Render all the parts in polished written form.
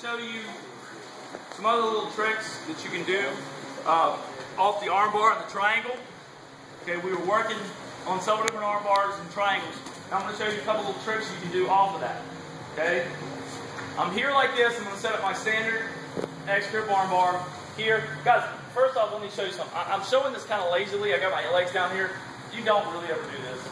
show you some other little tricks that you can do off the armbar and the triangle. Okay, we were working on several different arm bars and triangles. Now I'm going to show you a couple little tricks you can do off of that. Okay, I'm here like this. I'm going to set up my standard X-grip arm bar here. Guys, first off, let me show you something. I'm showing this kind of lazily. I got my legs down here. You don't really ever do this.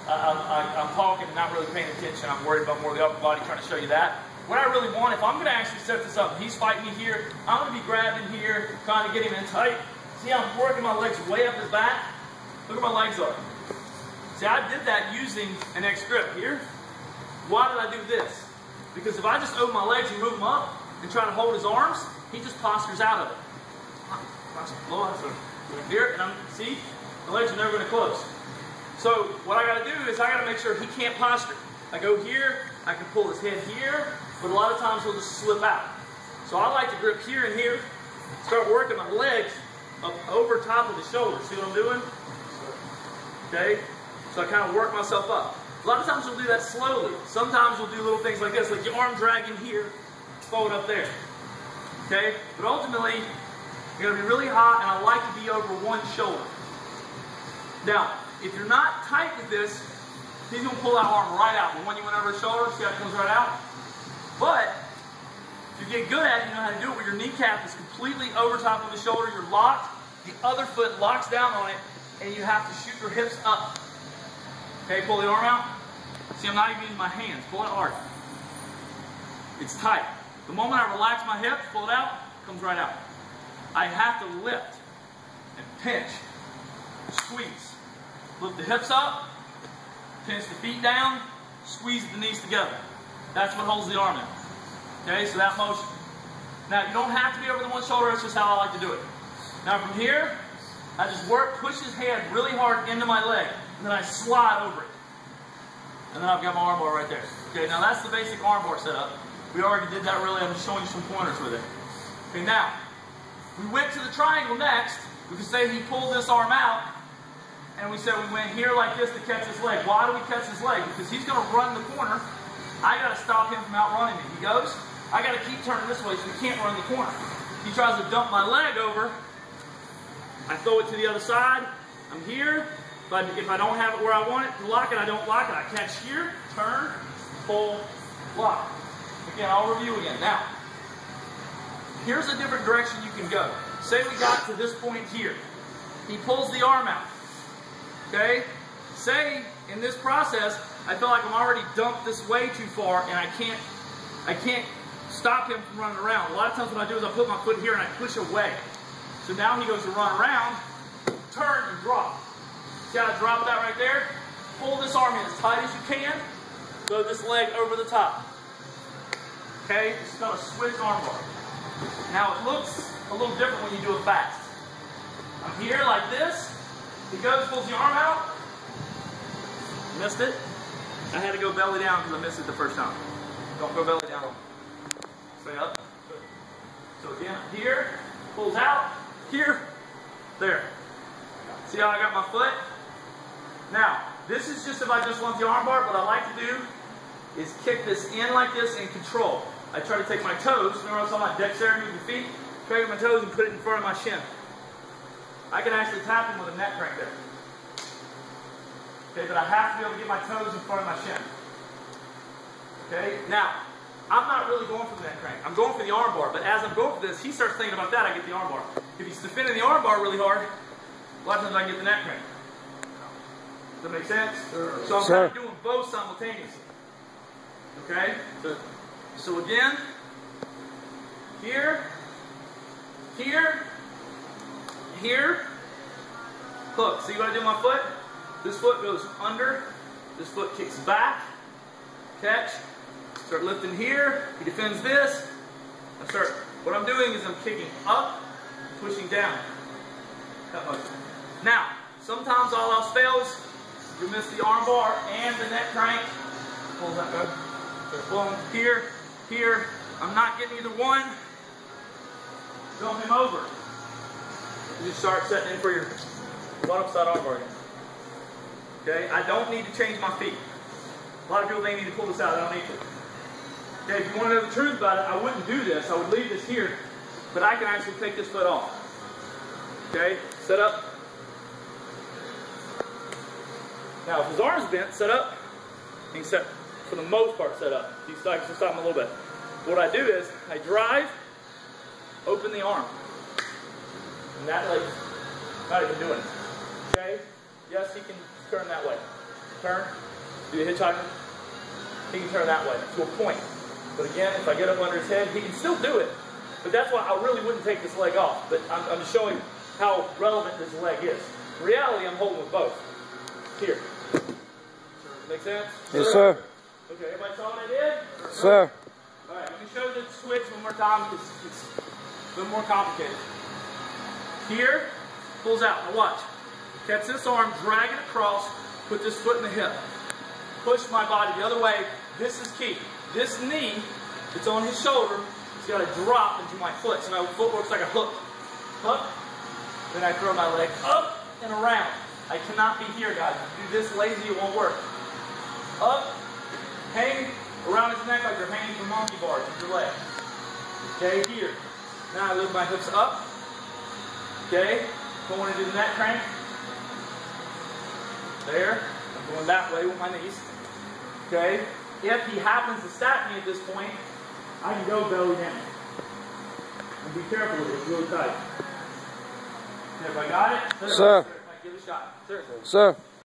I'm talking and not really paying attention. I'm worried about more of the upper body, trying to show you that. What I really want, if I'm going to actually set this up, he's fighting me here, I'm going to be grabbing here, trying to get him in tight. See how I'm working my legs way up his back? Look where my legs are. See, I did that using an X grip here. Why did I do this? Because if I just open my legs and move them up and try to hold his arms, he just postures out of it. Here, and see, the legs are never going to close. So what I got to do is I got to make sure he can't posture. I go here, I can pull his head here, but a lot of times he'll just slip out. So I like to grip here and here, start working my legs up over top of the shoulder. See what I'm doing? Okay? So I kind of work myself up. A lot of times we'll do that slowly. Sometimes we'll do little things like this, like your arm dragging here, fold up there. Okay? But ultimately, you're going to be really hot, and I like to be over one shoulder. Now, if you're not tight with this, he's going to pull that arm right out. The one you went over his shoulder, see how it comes right out? But if you get good at it, you know how to do it where your kneecap is completely over top of the shoulder, you're locked, the other foot locks down on it, and you have to shoot your hips up. Okay, pull the arm out. See, I'm not even using my hands. Pull it hard. It's tight. The moment I relax my hips, pull it out, it comes right out. I have to lift and pinch, squeeze. Lift the hips up, pinch the feet down, squeeze the knees together. That's what holds the arm in. Okay, so that motion. Now, you don't have to be over the one shoulder, that's just how I like to do it. Now from here, I just work, push his head really hard into my leg, and then I slide over it. And then I've got my arm bar right there. Okay, now that's the basic arm bar setup. We already did that really, I'm just showing you some pointers with it. Okay, now, we went to the triangle next. We could say he pulled this arm out, and we said we went here like this to catch his leg. Why do we catch his leg? Because he's going to run the corner. I got to stop him from outrunning me. He goes, I got to keep turning this way so he can't run the corner. He tries to dump my leg over. I throw it to the other side. I'm here. If I don't have it where I want it to lock it, I don't lock it. I catch here, turn, pull, lock. Again, I'll review again. Now, here's a different direction you can go. Say we got to this point here. He pulls the arm out. Okay? Say in this process, I feel like I'm already dumped this way too far and I can't stop him from running around. A lot of times what I do is I put my foot here and I push away. So now he goes to run around, turn and drop. See how I drop that right there? Pull this arm in as tight as you can. Throw this leg over the top. Okay? This is called a switch arm bar. Now it looks a little different when you do it fast. I'm here like this. He goes, pulls the arm out. Missed it. I had to go belly down because I missed it the first time. Don't go belly down. Stay up. So again, here, pulls out, here, there. See how I got my foot? Now, this is just if I just want the arm bar. What I like to do is kick this in like this and control. I try to take my toes, remember I was talking about dexterity with the feet? Try to take my toes and put it in front of my shin. I can actually tap him with a neck crank there. Okay, but I have to be able to get my toes in front of my shin. Okay, now, I'm not really going for the neck crank. I'm going for the arm bar, but as I'm going for this, he starts thinking about that, I get the arm bar. If he's defending the arm bar really hard, a lot of times I can get the neck crank. Does that make sense? So I'm kind of doing both simultaneously. Okay, so again, here, here, here, hook. See what I do with my foot? This foot goes under, this foot kicks back, catch, start lifting here, he defends this, what I'm doing is I'm kicking up, pushing down. That motion. Now, sometimes all else fails, you miss the arm bar and the neck crank. Pull that go. Boom, here, here. I'm not getting either one. Dump him over. You just start setting in for your bottom side arm bar again. Okay, I don't need to change my feet. A lot of people think I need to pull this out. I don't need to. Okay, if you want to know the truth about it, I wouldn't do this. I would leave this here, but I can actually take this foot off. Okay, set up. Now, if his arm's bent, set up. You can set, for the most part, set up. You can stop him a little bit. What I do is, I drive, open the arm. And that leg, not even doing it. Okay? Yes, he can turn that way. Turn. Do a hitchhiker. He can turn that way to a point. But again, if I get up under his head, he can still do it. But that's why I really wouldn't take this leg off. But I'm just showing how relevant this leg is. In reality, I'm holding with both. Here. Make sense? Yes, sir. Okay, everybody saw what I did? Sir. All right, let me show the switch one more time because it's a little more complicated. Here, pulls out. Now watch. Catch this arm, drag it across, put this foot in the hip. Push my body the other way. This is key. This knee that's on his shoulder has got to drop into my foot. So my foot looks like a hook. Hook. Then I throw my leg up and around. I cannot be here, guys. If you do this lazy, it won't work. Up, hang around his neck like you're hanging from monkey bars with your leg. Okay, here. Now I lift my hips up. Okay, going into the neck crank. There. I'm going that way with my knees. Okay. If he happens to stack me at this point, I can go belly down. And be careful with it. It's really tight. Everybody got it? Sir. Give it a shot. Sir. Sir.